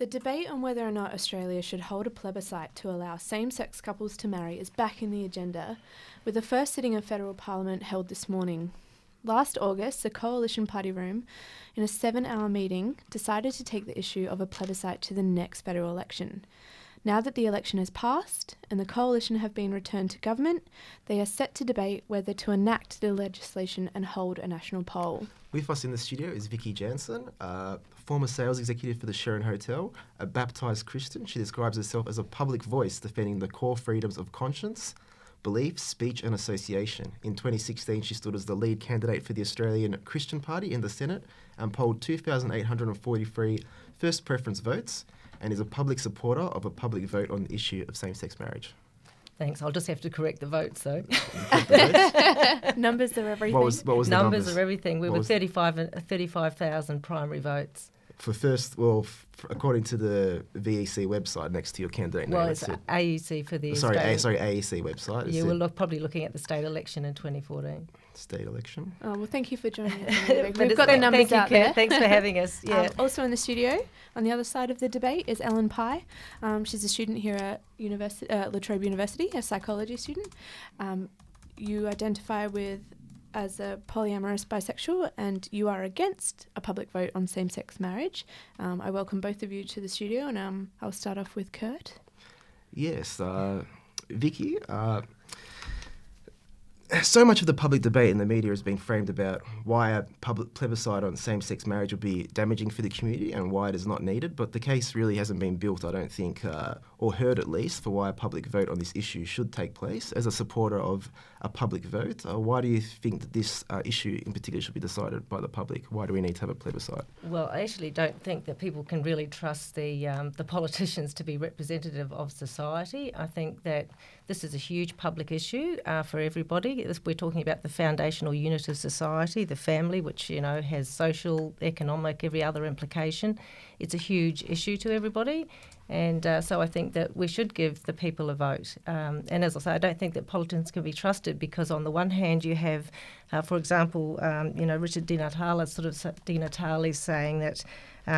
The debate on whether or not Australia should hold a plebiscite to allow same-sex couples to marry is back in the agenda, with the first sitting of federal parliament held this morning. Last August, the Coalition Party Room, in a 7-hour meeting, decided to take the issue of a plebiscite to the next federal election. Now that the election has passed and the Coalition have been returned to government, they are set to debate whether to enact the legislation and hold a national poll. With us in the studio is Vicky Jansen, former sales executive for the Sheraton Hotel, a baptised Christian. She describes herself as a public voice defending the core freedoms of conscience, belief, speech and association. In 2016, she stood as the lead candidate for the Australian Christian Party in the Senate and polled 2,843 first preference votes, and is a public supporter of a public vote on the issue of same-sex marriage. Thanks. I'll just have to correct the votes, though. Numbers are everything. What was the numbers? Are everything. We were 35,000 primary votes. For according to the VEC website next to your candidate name. Well, it's AEC for the AEC website. Yeah, we're probably looking at the state election in 2014. State election. Oh, well, thank you for joining us. We've got the numbers out there. Thanks for having us. Yeah. Also in the studio, on the other side of the debate, is Ellen Pye. She's a student here at La Trobe University, a psychology student. You identify as a polyamorous bisexual, and you are against a public vote on same-sex marriage. I welcome both of you to the studio, and I'll start off with Kurt. Yes, Vicky, so much of the public debate in the media has been framed about why a public plebiscite on same-sex marriage would be damaging for the community and why it is not needed, but the case really hasn't been built, I don't think, or heard at least, for why a public vote on this issue should take place. As a supporter of a public vote, why do you think that this issue in particular should be decided by the public? Why do we need to have a plebiscite? Well, I actually don't think that people can really trust the politicians to be representative of society. I think that this is a huge public issue for everybody. We're talking about the foundational unit of society, the family, which, has social, economic, every other implication. It's a huge issue to everybody. And so I think that we should give the people a vote. And as I say, I don't think that politicians can be trusted because on the one hand you have, for example, Richard Di Natale saying that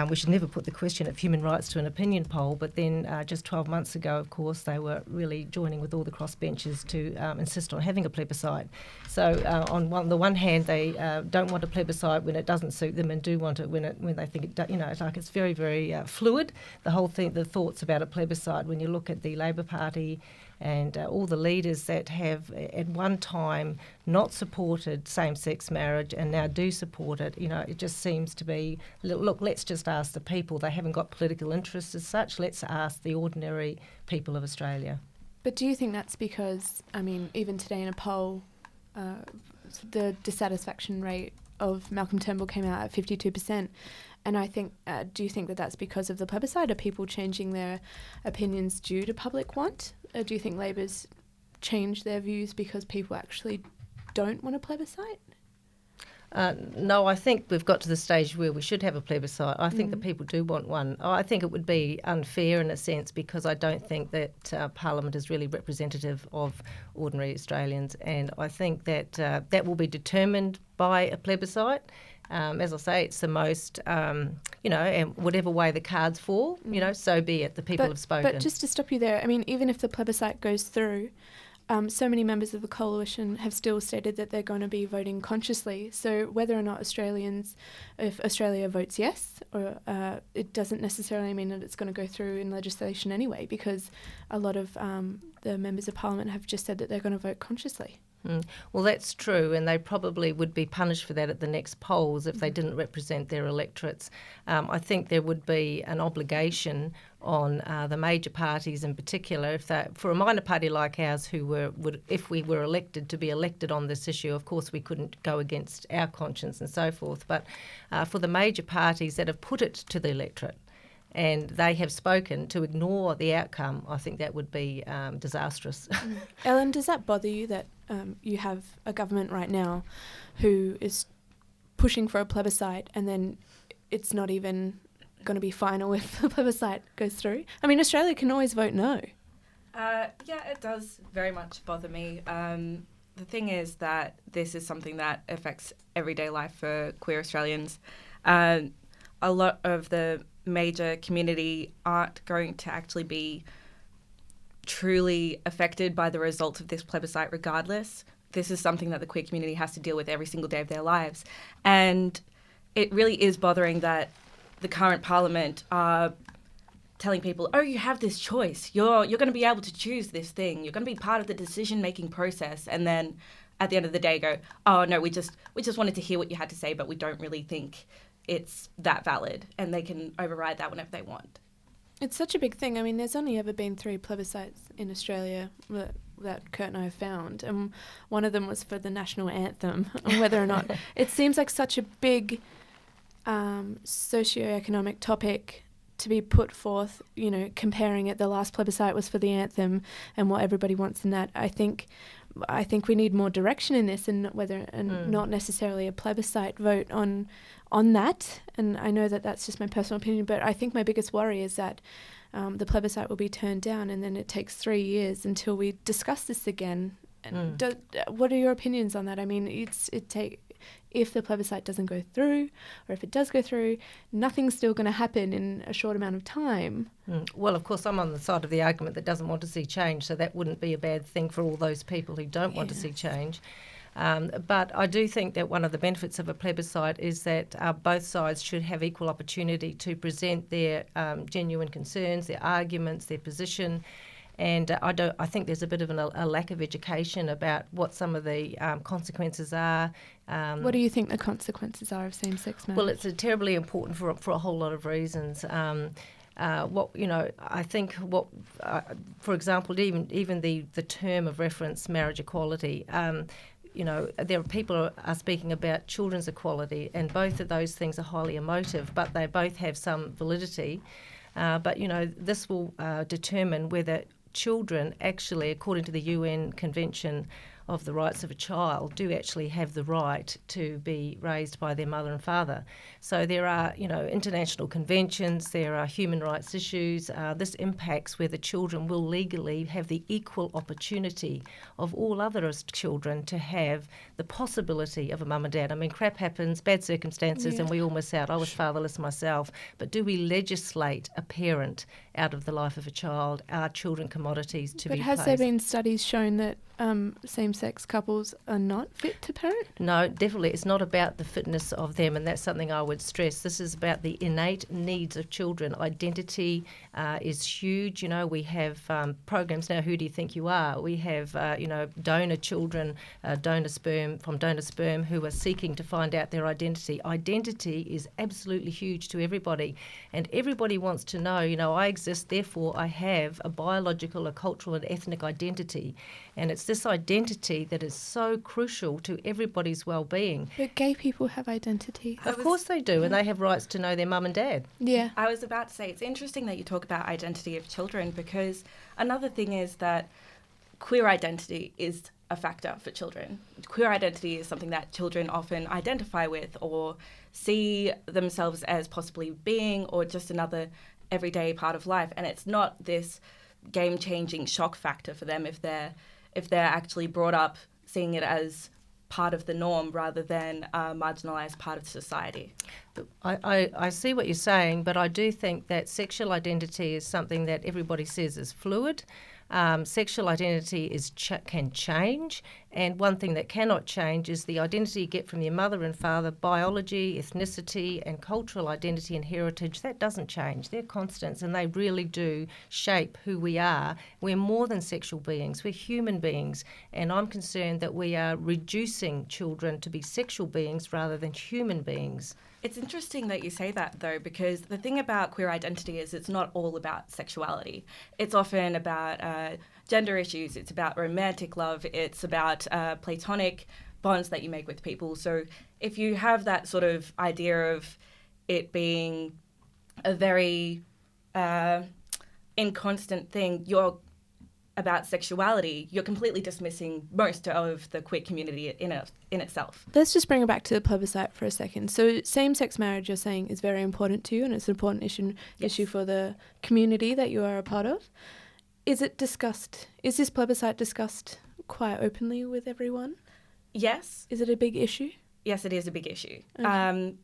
we should never put the question of human rights to an opinion poll, but then just 12 months ago, of course, they were really joining with all the crossbenchers to insist on having a plebiscite. So on the one hand, they don't want a plebiscite when it doesn't suit them and do want it when they think it does. It's very, very fluid, the whole thing, the thoughts about a plebiscite. When you look at the Labor Party and all the leaders that have at one time not supported same-sex marriage and now do support it, it just seems to be, look, let's just ask the people. They haven't got political interests as such. Let's ask the ordinary people of Australia. But do you think that's because, even today in a poll, the dissatisfaction rate of Malcolm Turnbull came out at 52%. And I think, do you think that that's because of the plebiscite? Are people changing their opinions due to public want? Do you think Labor's changed their views because people actually don't want a plebiscite? No, I think we've got to the stage where we should have a plebiscite. I think that people do want one. I think it would be unfair in a sense because I don't think that Parliament is really representative of ordinary Australians, and I think that that will be determined by a plebiscite. As I say, it's the most, and whatever way the cards fall, so be it. The people have spoken. But just to stop you there, even if the plebiscite goes through, so many members of the coalition have still stated that they're going to be voting consciously. So whether or not if Australia votes yes, or it doesn't necessarily mean that it's going to go through in legislation anyway, because a lot of the members of Parliament have just said that they're going to vote consciously. Well, that's true, and they probably would be punished for that at the next polls if they didn't represent their electorates. I think there would be an obligation on the major parties in particular, for a minor party like ours if we were elected to be elected on this issue, of course we couldn't go against our conscience and so forth, but for the major parties that have put it to the electorate, and they have spoken to ignore the outcome, I think that would be disastrous. Ellen, does that bother you that you have a government right now who is pushing for a plebiscite and then it's not even going to be final if the plebiscite goes through? Australia can always vote no. Yeah, it does very much bother me. The thing is that this is something that affects everyday life for queer Australians. A lot of the major community aren't going to actually be truly affected by the results of this plebiscite regardless. This is something that the queer community has to deal with every single day of their lives. And it really is bothering that the current parliament are telling people, oh, you have this choice. You're going to be able to choose this thing. You're going to be part of the decision-making process. And then at the end of the day go, oh, no, we just wanted to hear what you had to say, but we don't really think it's that valid. And they can override that whenever they want. It's such a big thing. I mean, there's only ever been 3 plebiscites in Australia that Kurt and I have found. And one of them was for the national anthem, and whether or not... It seems like such a big socioeconomic topic to be put forth, you know, comparing it. The last plebiscite was for the anthem and what everybody wants in that. I think we need more direction in this, and not necessarily a plebiscite vote on that. And I know that that's just my personal opinion, but I think my biggest worry is that the plebiscite will be turned down, and then it takes 3 years until we discuss this again. And what are your opinions on that? I mean, if the plebiscite doesn't go through, or if it does go through, nothing's still going to happen in a short amount of time. Well, of course, I'm on the side of the argument that doesn't want to see change, so that wouldn't be a bad thing for all those people who don't want to see change. But I do think that one of the benefits of a plebiscite is that both sides should have equal opportunity to present their genuine concerns, their arguments, their position. And I think there's a bit of a lack of education about what some of the consequences are. What do you think the consequences are of same-sex marriage? Well, it's terribly important for a whole lot of reasons. I think for example, even the term of reference, marriage equality. There are people are speaking about children's equality, and both of those things are highly emotive, but they both have some validity. But this will determine whether children actually, according to the UN Convention of the Rights of a Child, do actually have the right to be raised by their mother and father. So there are, international conventions, there are human rights issues. This impacts whether children will legally have the equal opportunity of all other children to have the possibility of a mum and dad. I mean, crap happens, bad circumstances, and we all miss out. I was fatherless myself. But do we legislate a parent out of the life of a child? Are children commodities to be But has placed? there been studies shown that same-sex couples are not fit to parent? No, definitely. It's not about the fitness of them, and that's something I would stress. This is about the innate needs of children. Identity is huge. We have programs now, Who Do You Think You Are? We have, donor children, donor sperm who are seeking to find out their identity. Identity is absolutely huge to everybody, and everybody wants to know, I exist, therefore I have a biological, a cultural and ethnic identity. And it's this identity that is so crucial to everybody's well-being. But gay people have identity. Of course they do, and they have rights to know their mum and dad. Yeah. I was about to say, it's interesting that you talk about identity of children, because another thing is that queer identity is a factor for children. Queer identity is something that children often identify with or see themselves as possibly being, or just another everyday part of life. And it's not this game-changing shock factor for them if they're actually brought up seeing it as part of the norm rather than a marginalised part of society. I see what you're saying, but I do think that sexual identity is something that everybody says is fluid. Sexual identity can change, and one thing that cannot change is the identity you get from your mother and father. Biology, ethnicity and cultural identity and heritage, that doesn't change. They're constants, and they really do shape who we are. We're more than sexual beings, we're human beings, and I'm concerned that we are reducing children to be sexual beings rather than human beings. It's interesting that you say that, though, because the thing about queer identity is it's not all about sexuality. It's often about gender issues. It's about romantic love. It's about platonic bonds that you make with people. So if you have that sort of idea of it being a very inconstant thing, you're about sexuality, you're completely dismissing most of the queer community in itself. Let's just bring it back to the plebiscite for a second. So same-sex marriage, you're saying, is very important to you, and it's an important issue for the community that you are a part of. Is it discussed? Is this plebiscite discussed quite openly with everyone? Yes. Is it a big issue? Yes, it is a big issue. Okay.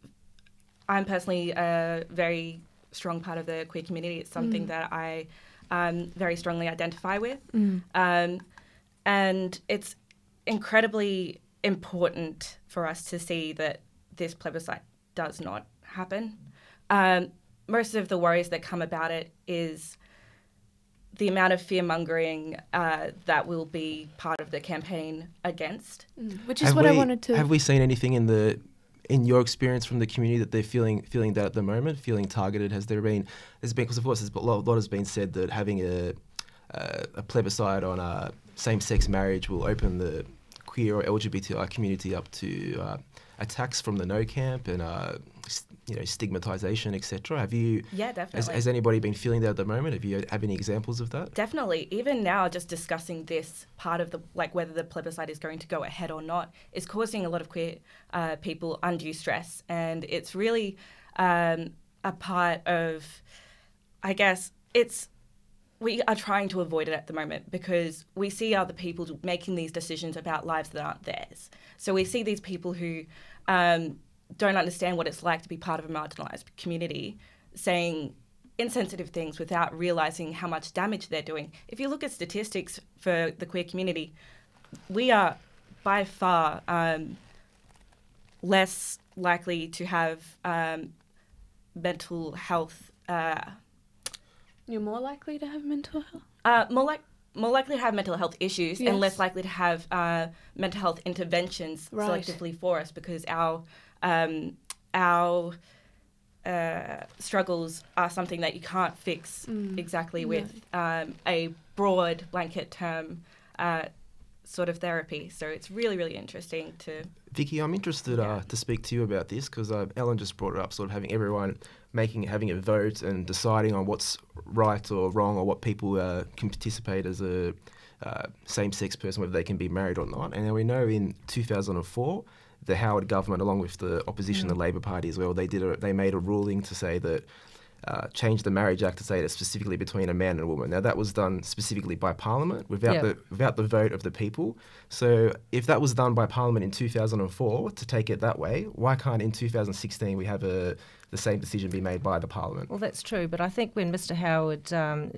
I'm personally very strong part of the queer community. It's something that I very strongly identify with. And it's incredibly important for us to see that this plebiscite does not happen. Most of the worries that come about it is the amount of fear-mongering that will be part of the campaign against. Which is what I wanted to... Have we seen anything in your experience from the community that they're feeling that at the moment, feeling targeted? There's been, because of course a lot has been said that having a plebiscite on same-sex marriage will open the queer or LGBTI community up to attacks from the no camp and stigmatization, etc. Have you? Yeah, definitely. Has anybody been feeling that at the moment? Have any examples of that? Definitely. Even now, just discussing this part of whether the plebiscite is going to go ahead or not is causing a lot of queer people undue stress, and it's really a part of, I guess, we are trying to avoid it at the moment because we see other people making these decisions about lives that aren't theirs. So we see these people who don't understand what it's like to be part of a marginalised community saying insensitive things without realising how much damage they're doing. If you look at statistics for the queer community, we are by far less likely to have mental health. You're more likely to have mental health? More likely to have mental health issues and less likely to have mental health interventions selectively for us because our struggles are something that you can't fix exactly with a broad blanket term sort of therapy. So it's really, really interesting to... Vicky, I'm interested to speak to you about this because Ellen just brought it up, sort of having everyone having a vote and deciding on what's right or wrong or what people can participate as a same-sex person, whether they can be married or not. And then we know in 2004, the Howard government, along with the opposition, the Labor Party as well, they made a ruling to say that change the Marriage Act to say that it's specifically between a man and a woman. Now that was done specifically by Parliament without the vote of the people. So if that was done by Parliament in 2004 to take it that way, why can't in 2016 we have the same decision be made by the Parliament? Well, that's true, but I think when Mr Howard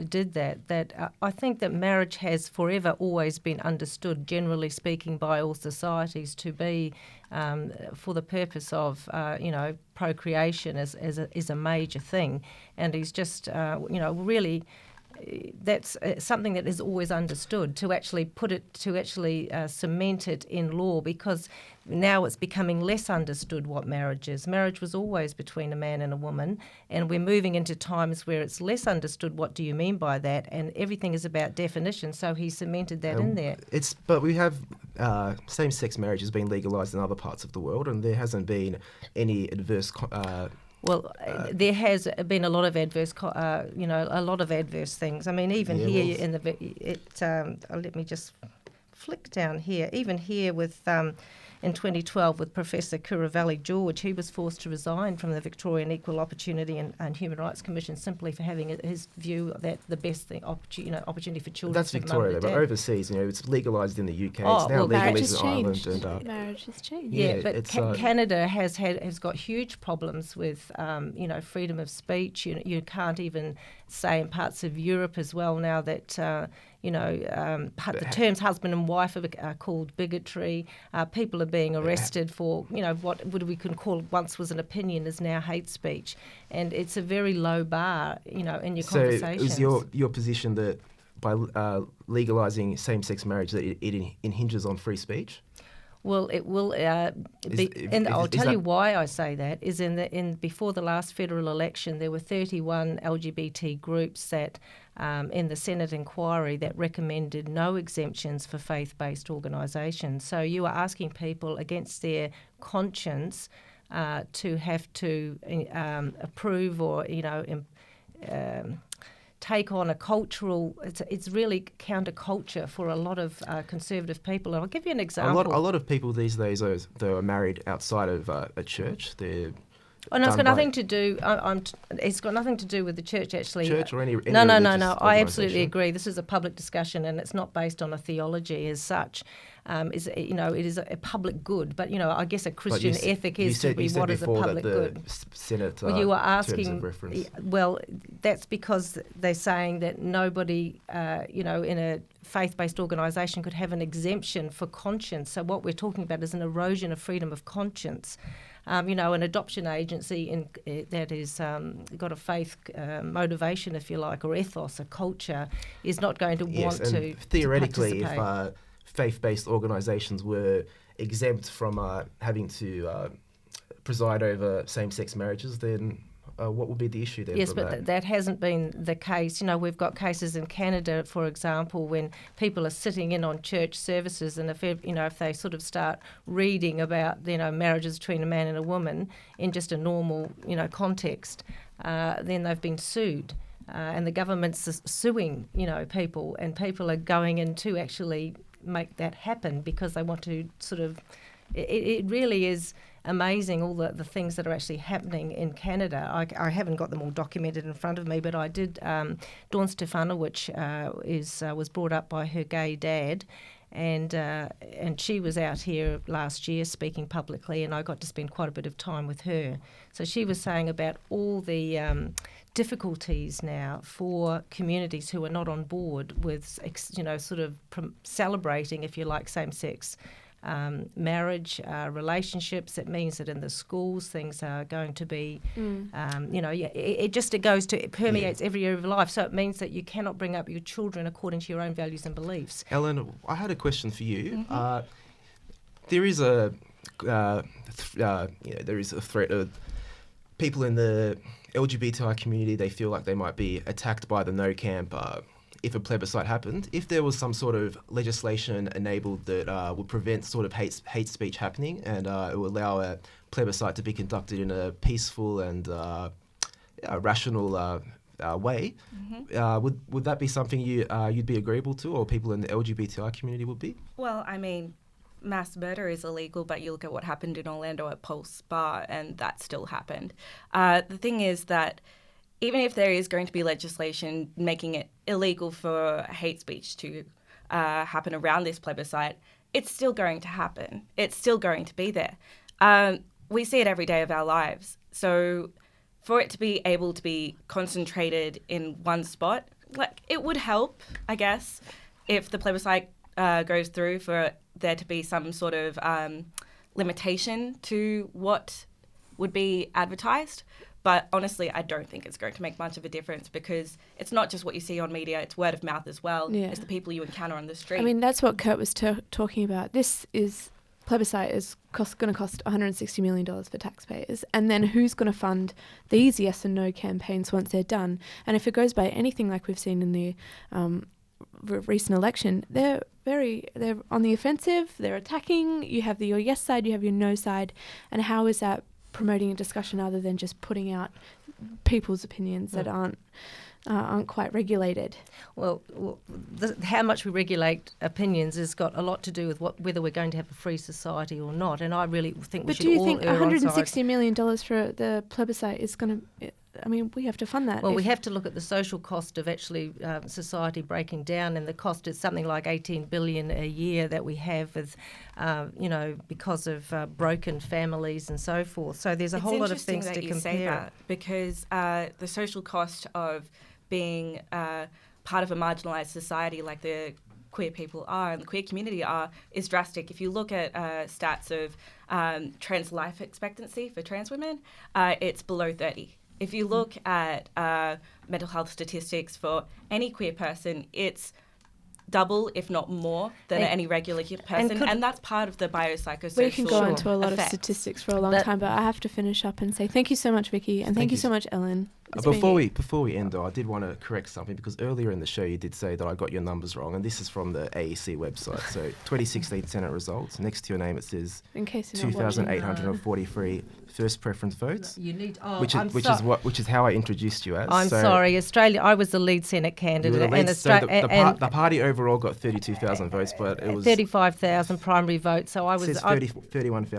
did that I think that marriage has forever always been understood, generally speaking, by all societies to be for the purpose of, procreation is a major thing. And he's just, really... That's something that is always understood, to actually cement it in law, because now it's becoming less understood what marriage is. Marriage was always between a man and a woman, and we're moving into times where it's less understood what do you mean by that, and everything is about definition, so he cemented that in there. But we have same-sex marriage has been legalised in other parts of the world, and there hasn't been any adverse... there has been a lot of adverse, things. I mean, even here let me just flick down here. Even here with in 2012 with Professor Kuravalli George, he was forced to resign from the Victorian Equal Opportunity and Human Rights Commission simply for having his view that the best thing, opportunity for children. That's Victoria, but overseas, it's legalised in the UK. It's now legalised in Ireland. And, marriage has changed. Yeah, but Canada has got huge problems with freedom of speech. You can't even say in parts of Europe as well now that the terms husband and wife are called bigotry. People are being arrested for what we can call once was an opinion is now hate speech, and it's a very low bar in your conversations. So is your position that by legalising same-sex marriage that it hinges on free speech? Well, it will I'll tell you why I say that is before the last federal election there were 31 LGBT groups that in the Senate inquiry that recommended no exemptions for faith-based organisations. So you are asking people against their conscience to have to approve or take on a cultural... It's really counterculture for a lot of conservative people. And I'll give you an example. A lot of people these days, though, are married outside of a church. They're Oh no, it's got done nothing by to do. It's got nothing to do with the church, actually. church or any No. religious I absolutely organisation? agree. This is a public discussion, and it's not based on a theology as such. It is a public good, but I guess a Christian ethic is to be what is a public good. Senate, Well, you were terms asking. of reference. Well, that's because they're saying that nobody, in a faith-based organisation could have an exemption for conscience. So what we're talking about is an erosion of freedom of conscience. An adoption agency that is got a faith motivation, if you like, or ethos, a culture, is not going to Yes, want and to theoretically, to participate. if faith-based organisations were exempt from having to preside over same-sex marriages, then what would be the issue then? Yes, from but that hasn't been the case. We've got cases in Canada, for example, when people are sitting in on church services, and if they sort of start reading about marriages between a man and a woman in just a normal context, then they've been sued, and the government's suing people, and people are going in to actually make that happen because they want to sort of. It really is amazing, all the things that are actually happening in Canada. I haven't got them all documented in front of me, but I did. Dawn Stefanovic was brought up by her gay dad, and she was out here last year speaking publicly, and I got to spend quite a bit of time with her. So she was saying about all the difficulties now for communities who are not on board with, celebrating, if you like, same-sex marriage, relationships. It means that in the schools things are going to be, it permeates every area of life. So it means that you cannot bring up your children according to your own values and beliefs. Ellen, I had a question for you. Mm-hmm. There is a threat of people in the LGBTI community. They feel like they might be attacked by the no camp. If a plebiscite happened, if there was some sort of legislation enabled that would prevent sort of hate speech happening, and it would allow a plebiscite to be conducted in a peaceful and rational way, would that be something you'd be agreeable to, or people in the LGBTI community would be? Well, I mean, mass murder is illegal, but you look at what happened in Orlando at Pulse Bar, and that still happened. The thing is that even if there is going to be legislation making it illegal for hate speech to happen around this plebiscite, it's still going to happen. It's still going to be there. We see it every day of our lives. So for it to be able to be concentrated in one spot, it would help, I guess, if the plebiscite goes through, for there to be some sort of limitation to what would be advertised. But honestly, I don't think it's going to make much of a difference, because it's not just what you see on media, it's word of mouth as well. Yeah. It's the people you encounter on the street. I mean, that's what Kurt was talking about. Plebiscite is going to cost $160 million for taxpayers. And then who's going to fund these yes and no campaigns once they're done? And if it goes by anything like we've seen in the recent election, they're on the offensive, they're attacking. You have your yes side, you have your no side. And how is that promoting a discussion other than just putting out people's opinions that aren't quite regulated? Well, how much we regulate opinions has got a lot to do with whether we're going to have a free society or not. And I really think we should all err on side. But do you think $160 million for the plebiscite is going to... I mean, we have to fund that. Well, we have to look at the social cost of actually society breaking down, and the cost is something like $18 billion a year that we have with, because of broken families and so forth. So there's a whole lot of things to compare. It's interesting that you say that, because the social cost of being part of a marginalised society like the queer people are and the queer community are is drastic. If you look at stats of trans life expectancy for trans women, it's below 30. If you look at mental health statistics for any queer person, it's double, if not more, than any regular person. And that's part of the biopsychosocial We can go into a lot effects. of statistics for a long time, but I have to finish up and say thank you so much, Vicky, and thank you so much, Ellen. It's been- Before we end, though, I did want to correct something because earlier in the show you did say that I got your numbers wrong, and this is from the AEC website. So 2016 Senate results. Next to your name it says In case you're not watching. 2,843 first preference votes, You need. which is how I introduced you as. I'm So sorry, Australia. I was the lead Senate you were candidate, the lead- and so the party overall got 32,000 votes, but it was 35,000 primary votes. So I it was. says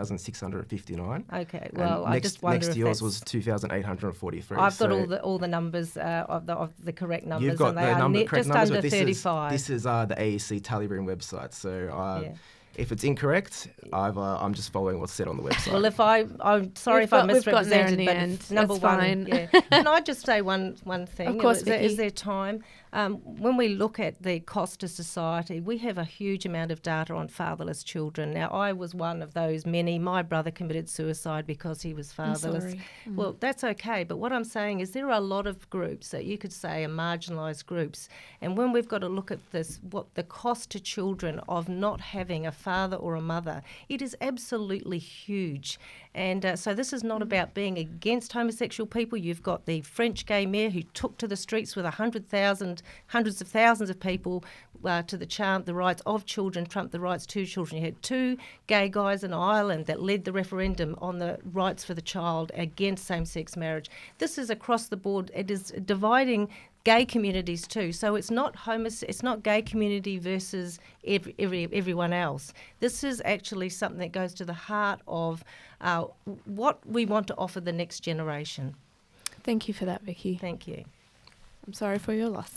31,659. Okay, And well, I next, just wonder next if to yours that's- was 2,843. I've got so all the numbers of the correct numbers, You've got and they the are correct just numbers, under but 35. This is the AEC tally room website. So Yeah. if it's incorrect, I'm just following what's said on the website. Well, I'm sorry We've if I we've gotten there in misrepresented, the but end. number That's one, fine. yeah. Can I just say one thing? Of course, is Vicky. there time? When we look at the cost to society, we have a huge amount of data on fatherless children. Now, I was one of those many. My brother committed suicide because he was I'm fatherless. sorry. Well, that's okay. But what I'm saying is there are a lot of groups that you could say are marginalised groups. And when we've got to look at this, what the cost to children of not having a father or a mother, it is absolutely huge. And so this is not about being against homosexual people. You've got the French gay mayor who took to the streets with hundreds of thousands of people to the chant, the rights of children trump the rights to children. You had two gay guys in Ireland that led the referendum on the rights for the child against same-sex marriage. This is across the board. It is dividing gay communities too. So it's not gay community versus everyone else. This is actually something that goes to the heart of what we want to offer the next generation. Thank you for that, Vicky. Thank you. I'm sorry for your loss.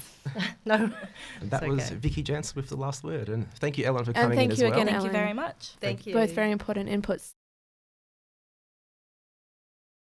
No, And that it's was okay. Vicky Jansen with the last word. And thank you, Ellen, for And coming in thank as you well. again, Thank you Ellen. very much. Thank you. Both very important inputs.